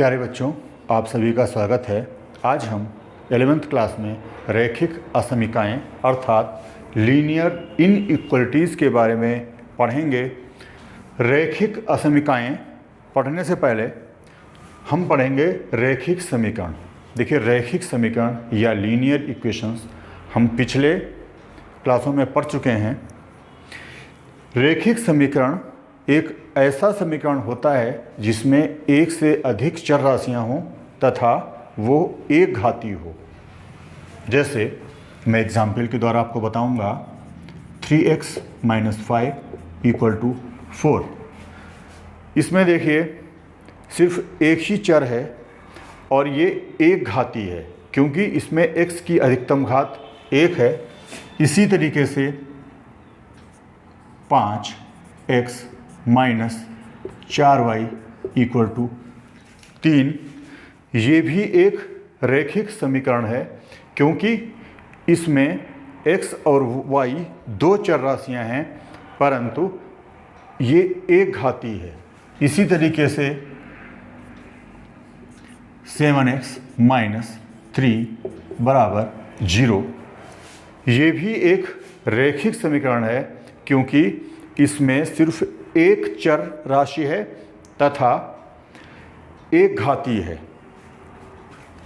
प्यारे बच्चों, आप सभी का स्वागत है। आज हम 11th क्लास में रैखिक असमीकाएं अर्थात लीनियर इनइक्वलिटीज़ के बारे में पढ़ेंगे। रैखिक असमीकाएं पढ़ने से पहले हम पढ़ेंगे रैखिक समीकरण। देखिए, रैखिक समीकरण या लीनियर इक्वेशंस हम पिछले क्लासों में पढ़ चुके हैं। रैखिक समीकरण एक ऐसा समीकरण होता है जिसमें एक से अधिक चर राशियां हों तथा वो एक घातीय हो। जैसे मैं एग्जाम्पल के द्वारा आपको बताऊंगा, 3x - 5 = 4। इसमें देखिए सिर्फ एक ही चर है और ये एक घातीय है क्योंकि इसमें x की अधिकतम घात 1 है। इसी तरीके से 5x - 4y = 3 ये भी एक रैखिक समीकरण है क्योंकि इसमें x और y दो चर राशियां हैं परंतु ये एक घातीय है। इसी तरीके से 7x - 3 = 0 ये भी एक रैखिक समीकरण है क्योंकि इसमें सिर्फ एक चर राशि है तथा एक घातीय है।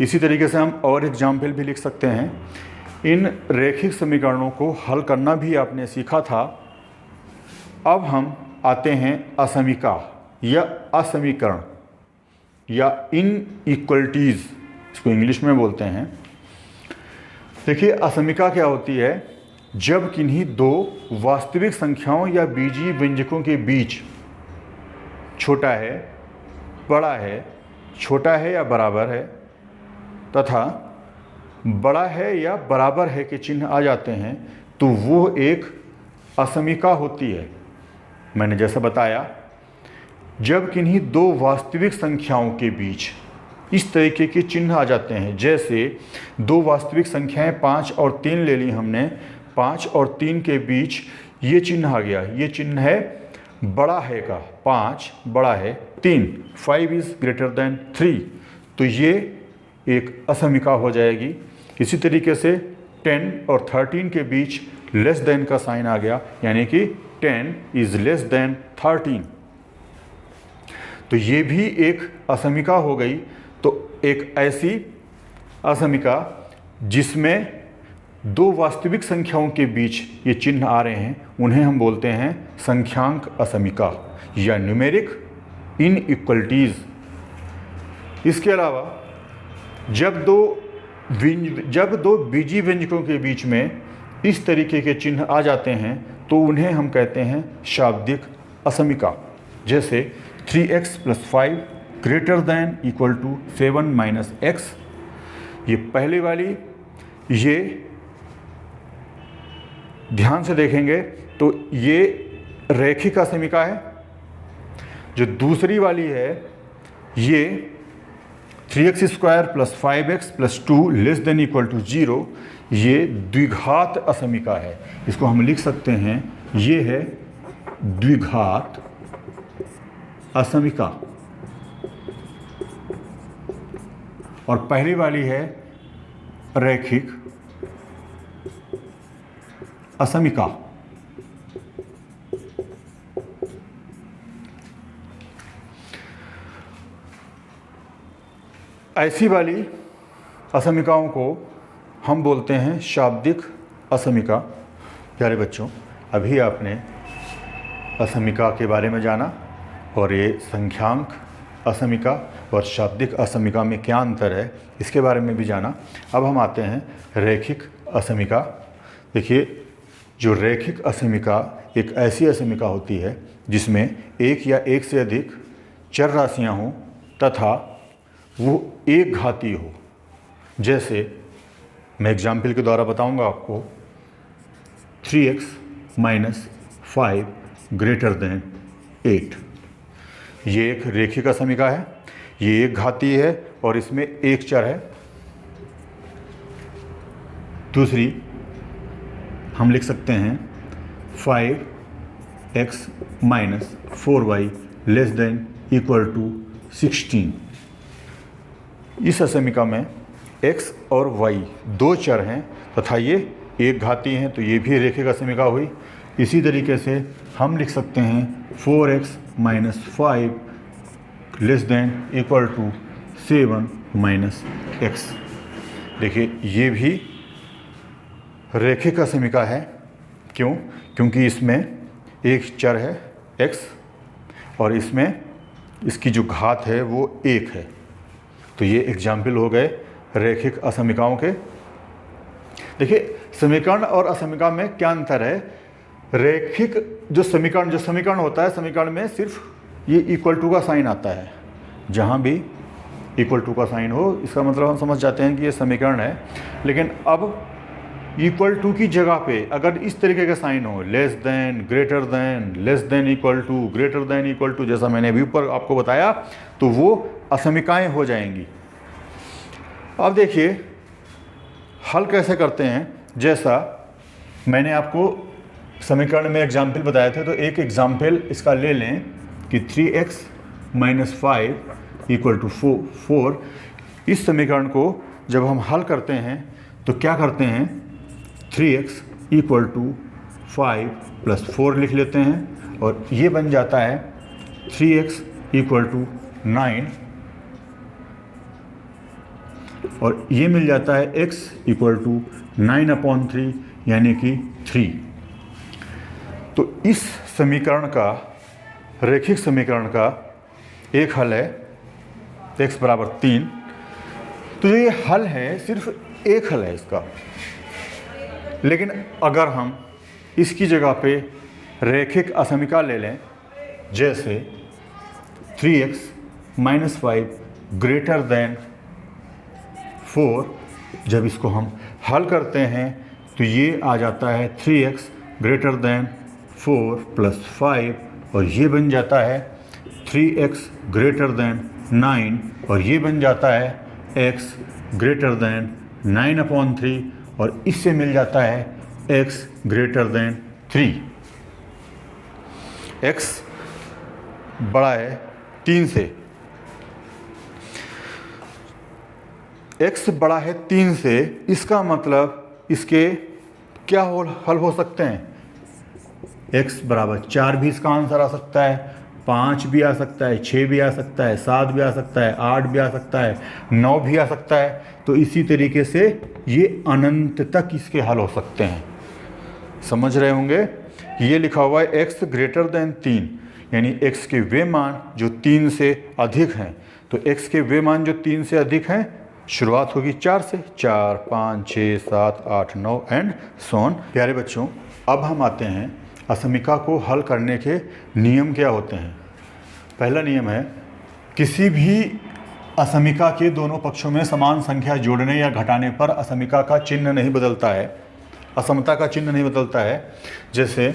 इसी तरीके से हम और एग्जाम्पल भी लिख सकते हैं। इन रैखिक समीकरणों को हल करना भी आपने सीखा था। अब हम आते हैं असमीका या असमीकरण या इनइक्वलिटीज़, इसको इंग्लिश में बोलते हैं। देखिए, असमीका क्या होती है? जब किन्हीं दो वास्तविक संख्याओं या बीजीय व्यंजकों के बीच छोटा है, बड़ा है, छोटा है या बराबर है तथा बड़ा है या बराबर है के चिन्ह आ जाते हैं तो वो एक असमीका होती है। मैंने जैसा बताया, जब किन्हीं दो वास्तविक संख्याओं के बीच इस तरीके के चिन्ह आ जाते हैं, जैसे दो वास्तविक संख्याएं 5 और 3 ले ली हमने, 5 और 3 के बीच ये चिन्ह आ गया। ये चिन्ह है बड़ा है का, 5 बड़ा है 3, 5 इज़ ग्रेटर देन 3, तो ये एक असमीका हो जाएगी। इसी तरीके से 10 और 13 के बीच लेस देन का साइन आ गया, यानी कि 10 इज़ लेस देन 13, तो ये भी एक असमीका हो गई। तो एक ऐसी असमीका जिसमें दो वास्तविक संख्याओं के बीच ये चिन्ह आ रहे हैं उन्हें हम बोलते हैं संख्यांक असमीका या न्यूमेरिक इनइक्वलिटीज़। इसके अलावा जब दो बीजीय व्यंजकों के बीच में इस तरीके के चिन्ह आ जाते हैं तो उन्हें हम कहते हैं शाब्दिक असमीका। जैसे 3x + 5 > 7 - x, ये पहले वाली, ये ध्यान से देखेंगे तो ये रैखिक असमीका है। जो दूसरी वाली है ये 3x² + 5x + 2 <= 0, ये द्विघात असमीका है। इसको हम लिख सकते हैं, ये है द्विघात असमीका। और पहली वाली है रैखिक असमीका। ऐसी वाली असमीकाओं को हम बोलते हैं शाब्दिक असमीका। प्यारे बच्चों, अभी आपने असमीका के बारे में जाना और ये संख्यांक असमीका और शाब्दिक असमीका में क्या अंतर है इसके बारे में भी जाना। अब हम आते हैं रैखिक असमीका। देखिए, जो रैखिक असमीका एक ऐसी असमीका होती है जिसमें एक या एक से अधिक चर राशियां हों तथा वो एक घातीय हो। जैसे मैं एग्जाम्पल के द्वारा बताऊंगा आपको, 3x - 5 > 8, ये एक रैखिक असमीका है। ये एक घातीय है और इसमें एक चर है। दूसरी हम लिख सकते हैं 5x - 4y <= 16, इस असमिका में x और y दो चर हैं तथा ये एक घाती हैं, तो ये भी रेखिक असमिका हुई। इसी तरीके से हम लिख सकते हैं 4x - 5 ≤ 7 - x। देखिए ये भी रेखिक असमिका है। क्यों? क्योंकि इसमें एक चर है x और इसमें इसकी जो घात है वो 1 है। तो ये एग्जाम्पल हो गए रेखिक असमिकाओं के। देखिए समीकरण और असमिका में क्या अंतर है। रेखिक जो समीकरण होता है, समीकरण में सिर्फ ये इक्वल टू का साइन आता है। जहाँ भी इक्वल टू का साइन हो इसका मतलब हम समझ जाते हैं कि ये समीकरण है। लेकिन अब इक्वल टू की जगह पे अगर इस तरीके का साइन हो, less than, greater than, less than equal to, greater than equal to, जैसा मैंने अभी ऊपर आपको बताया, तो वो असमिकाएं हो जाएंगी। अब देखिए हल कैसे करते हैं। जैसा मैंने आपको समीकरण में एग्जाम्पल बताए थे, तो एक एग्जाम्पल इसका ले लें कि 3x - 5 = 4। इस समीकरण को जब हम हल करते हैं तो क्या करते हैं, 3x = 5 + 4 लिख लेते हैं और ये बन जाता है 3x = 9 और ये मिल जाता है x = 9/3 यानी कि 3। तो इस समीकरण का, रेखिक समीकरण का एक हल है x = 3। तो ये हल है, सिर्फ एक हल है इसका। लेकिन अगर हम इसकी जगह पे रेखिक असमिका ले लें, जैसे 3x - 5 > 4, जब इसको हम हल करते हैं तो ये आ जाता है 3x > 4 + 5 और ये बन जाता है 3x > 9 और ये बन जाता है x > 9/3 और इससे मिल जाता है x > 3। x बड़ा है 3 से, x बड़ा है 3 से, इसका मतलब इसके क्या हल हो सकते हैं। x = 4 भी इसका आंसर आ सकता है, 5 भी आ सकता है, 6 भी आ सकता है, 7 भी आ सकता है, 8 भी आ सकता है, 9 भी आ सकता है। तो इसी तरीके से ये अनंत तक इसके हल हो सकते हैं। समझ रहे होंगे। ये लिखा हुआ है x > 3 यानी x के वे मान जो 3 से अधिक हैं। तो x के वे मान जो 3 से अधिक हैं, शुरुआत होगी 4 से, 4, 5, 6, 7, 8, 9 एंड सो ऑन। प्यारे बच्चों, अब हम आते हैं असमिका को हल करने के नियम क्या होते हैं। पहला नियम है, किसी भी असमिका के दोनों पक्षों में समान संख्या जोड़ने या घटाने पर असमिका का चिन्ह नहीं बदलता है, असमता का चिन्ह नहीं बदलता है। जैसे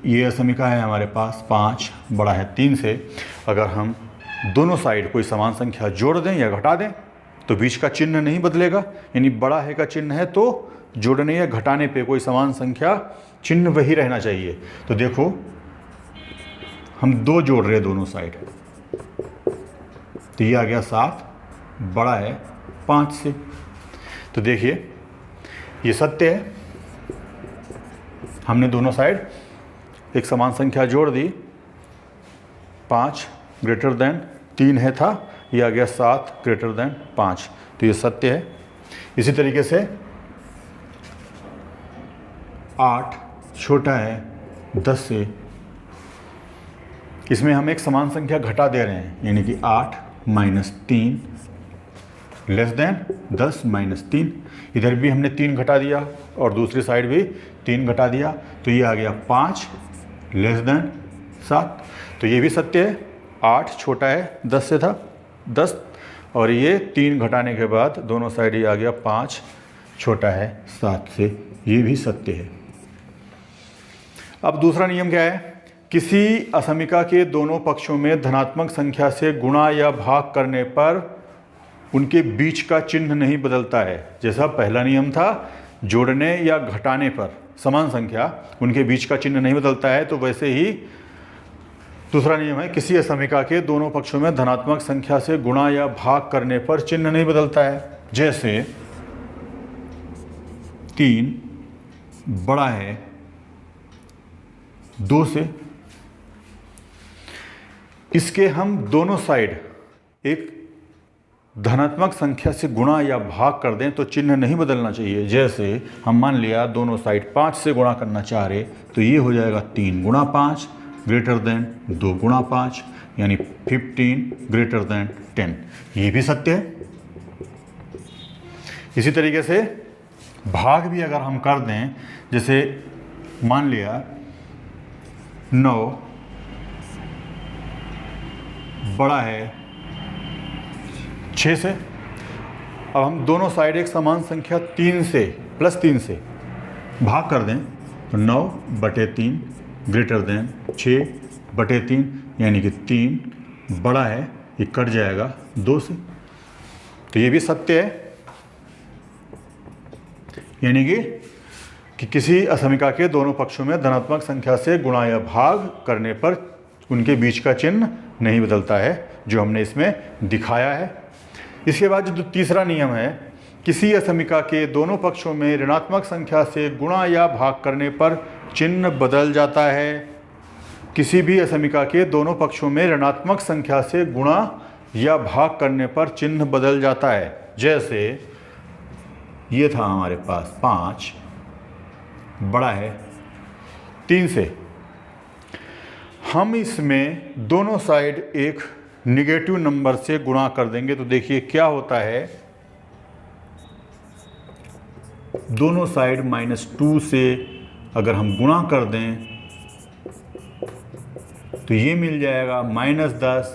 ये असमिका है हमारे पास 5 बड़ा है 3 से, अगर हम दोनों साइड कोई समान संख्या जोड़ दें या घटा दें तो बीच का चिन्ह नहीं बदलेगा, यानी बड़ा है का चिन्ह है तो जोड़ने या घटाने पे कोई समान संख्या चिन्ह वही रहना चाहिए। तो देखो हम 2 जोड़ रहे हैं दोनों साइड, तो ये आ गया 7 बड़ा है 5 से। तो देखिए ये सत्य है, हमने दोनों साइड एक समान संख्या जोड़ दी, 5 > 3 है था, ये आ गया 7 > 5, तो ये सत्य है। इसी तरीके से 8 छोटा है 10 से, इसमें हम एक समान संख्या घटा दे रहे हैं, यानी कि 8 - 3 < 10 - 3। इधर भी हमने 3 घटा दिया और दूसरी साइड भी 3 घटा दिया, तो ये आ गया 5 < 7। तो ये भी सत्य है, 8 छोटा है 10 से था 10, और ये 3 घटाने के बाद दोनों साइड ये आ गया 5 छोटा है 7 से, ये भी सत्य है। अब दूसरा नियम क्या है, किसी असमिका के दोनों पक्षों में धनात्मक संख्या से गुणा या भाग करने पर उनके बीच का चिन्ह नहीं बदलता है। जैसा पहला नियम था, जोड़ने या घटाने पर समान संख्या उनके बीच का चिन्ह नहीं बदलता है, तो वैसे ही दूसरा नियम है, किसी असमिका के दोनों पक्षों में धनात्मक संख्या से गुणा या भाग करने पर चिन्ह नहीं बदलता है। जैसे 3 बड़ा है 2 से, इसके हम दोनों साइड एक धनात्मक संख्या से गुणा या भाग कर दें तो चिन्ह नहीं बदलना चाहिए। जैसे हम मान लिया दोनों साइड 5 से गुणा करना चाह रहे, तो ये हो जाएगा 3 गुणा 5 ग्रेटर देन 2 गुणा 5, यानी 15 ग्रेटर देन 10। ये भी सत्य है। इसी तरीके से भाग भी अगर हम कर दें, जैसे मान लिया 9 बड़ा है 6 से, अब हम दोनों साइड एक समान संख्या 3 से +3 से भाग कर दें तो 9/3 ग्रेटर देन 6/3, यानी कि 3 बड़ा है, ये कट जाएगा 2 से। तो ये भी सत्य है, यानी कि किसी असमिका के दोनों पक्षों में धनात्मक संख्या से गुणा या भाग करने पर उनके बीच का चिन्ह नहीं बदलता है, जो हमने इसमें दिखाया है। इसके बाद जो तीसरा नियम है, किसी असमिका के दोनों पक्षों में ऋणात्मक संख्या से गुणा या भाग करने पर चिन्ह बदल जाता है। किसी भी असमिका के दोनों पक्षों में ऋणात्मक संख्या से गुणा या भाग करने पर चिन्ह बदल जाता है। जैसे ये था हमारे पास 5 बड़ा है 3 से, हम इसमें दोनों साइड एक निगेटिव नंबर से गुणा कर देंगे तो देखिए क्या होता है, दोनों साइड -2 से अगर हम गुणा कर दें तो ये मिल जाएगा -10,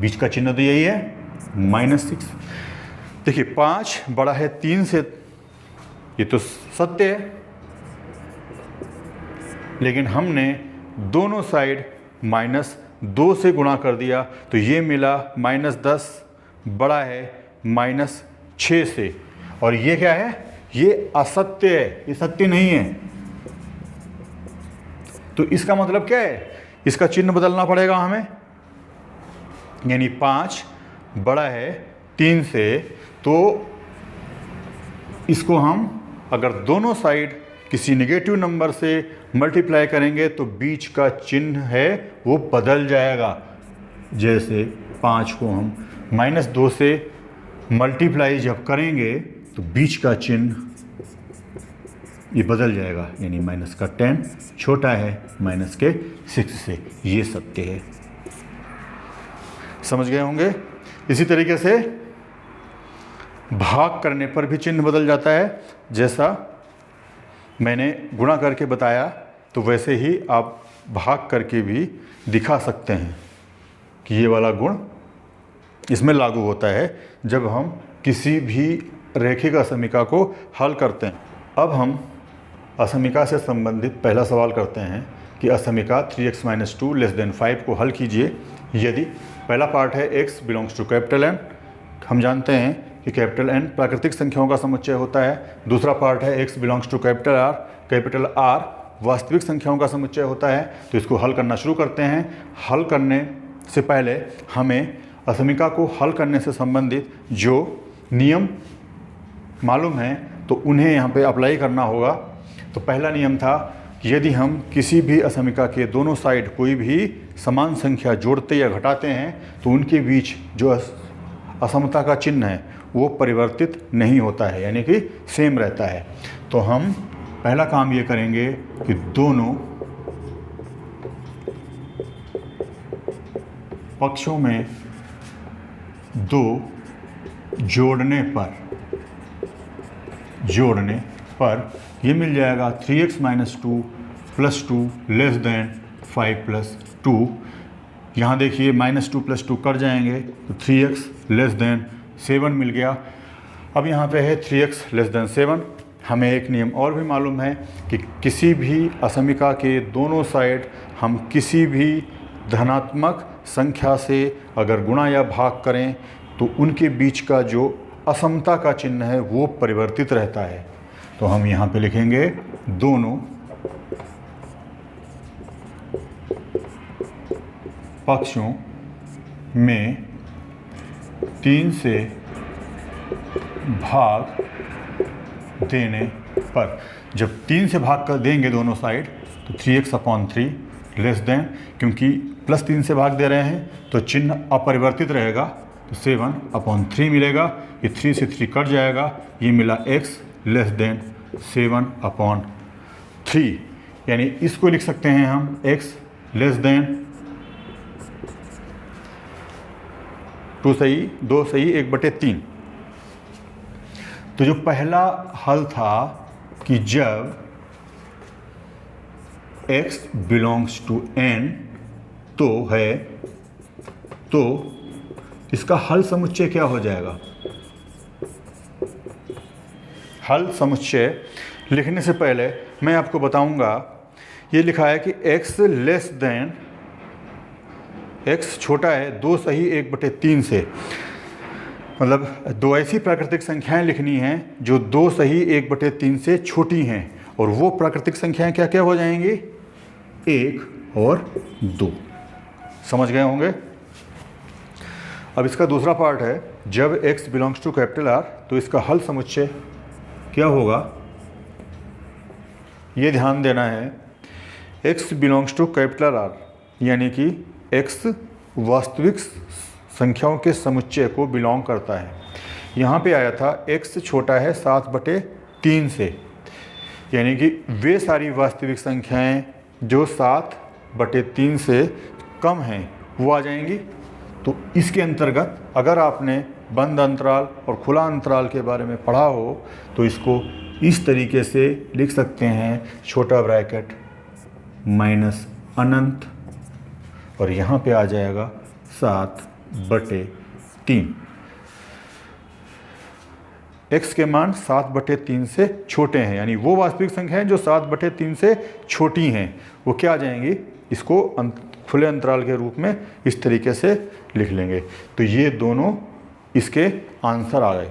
बीच का चिन्ह तो यही है -6। देखिए 5 बड़ा है 3 से, ये तो सत्य है, लेकिन हमने दोनों साइड -2 से गुणा कर दिया तो ये मिला -10 बड़ा है -6 से, और ये क्या है, ये असत्य है, ये सत्य नहीं है। तो इसका मतलब क्या है, इसका चिन्ह बदलना पड़ेगा हमें, यानी 5 बड़ा है 3 से, तो इसको हम अगर दोनों साइड किसी नेगेटिव नंबर से मल्टीप्लाई करेंगे तो बीच का चिन्ह है वो बदल जाएगा। जैसे 5 को हम -2 से मल्टीप्लाई जब करेंगे तो बीच का चिन्ह ये बदल जाएगा, यानी -10 छोटा है -6 से। ये सत्य है, समझ गए होंगे। इसी तरीके से भाग करने पर भी चिन्ह बदल जाता है। जैसा मैंने गुणा करके बताया तो वैसे ही आप भाग करके भी दिखा सकते हैं कि ये वाला गुण इसमें लागू होता है जब हम किसी भी रैखिक असमिका को हल करते हैं। अब हम असमिका से संबंधित पहला सवाल करते हैं कि असमिका 3x - 2 < 5 को हल कीजिए। यदि पहला पार्ट है x belongs to capital N, हम जानते हैं कि कैपिटल N प्राकृतिक संख्याओं का समुच्चय होता है। दूसरा पार्ट है x belongs to capital R वास्तविक संख्याओं का समुच्चय होता है। तो इसको हल करना शुरू करते हैं। हल करने से पहले हमें असमिका को हल करने से संबंधित जो नियम मालूम हैं तो उन्हें यहाँ पे अप्लाई करना होगा। तो पहला नियम था कि यदि हम किसी भी असमिका के दोनों साइड कोई भी समान संख्या जोड़ते या घटाते हैं तो उनके बीच जो असमता का चिन्ह है वो परिवर्तित नहीं होता है, यानी कि सेम रहता है। तो हम पहला काम ये करेंगे कि दोनों पक्षों में 2 जोड़ने पर ये मिल जाएगा 3x - 2 + 2 < 5 + 2। यहाँ देखिए -2 + 2 कट जाएंगे तो 3x < 7 मिल गया। अब यहाँ पे है 3x < 7। हमें एक नियम और भी मालूम है कि किसी भी असमिका के दोनों साइड हम किसी भी धनात्मक संख्या से अगर गुणा या भाग करें तो उनके बीच का जो असमता का चिन्ह है वो परिवर्तित रहता है। तो हम यहाँ पे लिखेंगे दोनों पक्षों में 3 से भाग देने पर, जब 3 से भाग कर देंगे दोनों साइड तो 3x/3 लेस देन, क्योंकि +3 से भाग दे रहे हैं तो चिन्ह अपरिवर्तित रहेगा, तो 7/3 मिलेगा। ये 3 से 3 कट जाएगा, ये मिला x लेस देन 7/3, यानी इसको लिख सकते हैं हम x लेस देन 2 सही 2 सही 1/3। तो जो पहला हल था कि जब x बिलोंग्स टू n तो इसका हल समुच्चय क्या हो जाएगा? हल समुच्चय लिखने से पहले मैं आपको बताऊंगा, ये लिखा है कि x लेस देन, x छोटा है 2 सही 1/3 से, मतलब दो ऐसी प्राकृतिक संख्याएं लिखनी हैं जो 2 सही 1/3 से छोटी हैं, और वो प्राकृतिक संख्याएं क्या क्या हो जाएंगी? 1 और 2। समझ गए होंगे। अब इसका दूसरा पार्ट है, जब x belongs to capital R तो इसका हल समुच्चय क्या होगा, ये ध्यान देना है। x belongs to capital R यानी कि x वास्तविक संख्याओं के समुच्चय को बिलोंग करता है। यहाँ पे आया था x छोटा है 7/3 से, यानी कि वे सारी वास्तविक संख्याएं जो 7/3 से कम हैं वो आ जाएंगी। तो इसके अंतर्गत अगर आपने बंद अंतराल और खुला अंतराल के बारे में पढ़ा हो तो इसको इस तरीके से लिख सकते हैं, छोटा ब्रैकेट माइनस अनंत, और यहाँ पे आ जाएगा 7/3। x के मान 7/3 से छोटे हैं, यानी वो वास्तविक संख्याएं जो 7/3 से छोटी हैं वो क्या आ जाएंगी, इसको खुले अंतराल के रूप में इस तरीके से लिख लेंगे। तो ये दोनों इसके आंसर आ गए।